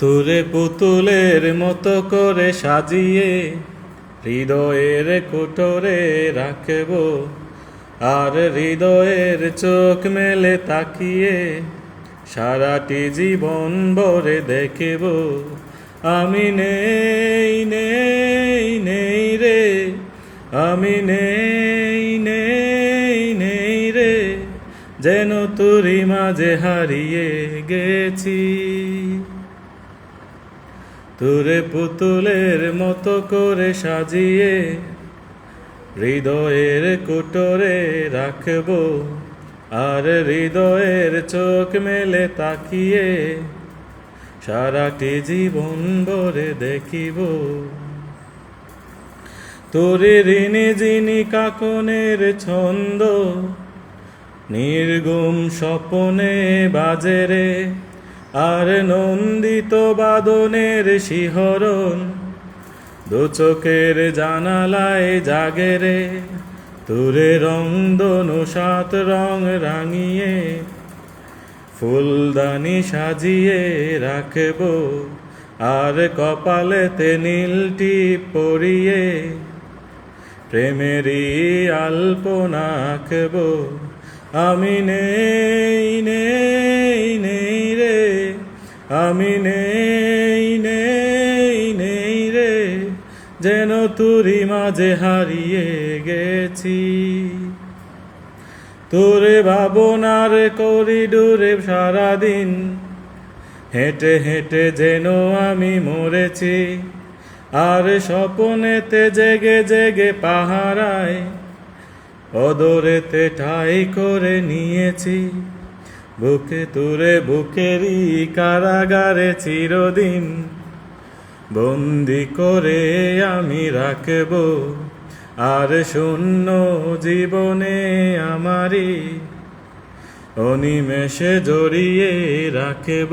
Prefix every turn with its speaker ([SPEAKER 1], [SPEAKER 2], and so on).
[SPEAKER 1] তোরে পুতুলের মতো করে সাজিয়ে হৃদয়ের কুটোরে রাখব, আর হৃদয়ের চোখ মেলে তাকিয়ে সারাটি জীবন ভরে দেখব। আমি নেই নেই নেই রে, আমি নেই নেই নেই রে, যেন তোরই মাঝে হারিয়ে গেছি। তোরে পুতুলের মতো করে সাজিয়ে হৃদয়ের কুটোরে রাখব, আর হৃদয়ের চোখ মেলে তাকিয়ে সারাটি জীবন ভরে দেখিব। তোরে ঋণী যিনি কাকনের ছন্দ, নির্গুম স্বপনে বাজে রে, আর নন্দিত বাদনের শিহরণ দু চোখের জানালায় জাগে রে। তোরে রংধনু সাত রং রাঙিয়ে ফুলদানি সাজিয়ে রাখব, আর কপালেতে নীল টিপ পরিয়ে প্রেমেরই আলপনা আঁকব। আমি নেই নেই নেই রে, আমি নেই নেই নেই রে, যেন তোরই মাঝে হারিয়ে গেছি। তোরে ভাবনার করিডোরে সারাদিন হেঁটে হেঁটে যেন আমি মরেছি, আর স্বপনেতে জেগে জেগে পাহারায় অদরেতে ঠাই করে নিয়েছি। বুকে তোরে বুকেরই কারাগারে চিরদিন বন্দি করে আমি রাখব, আর শূন্য জীবনে আমারই অনিমেষে জড়িয়ে রাখব।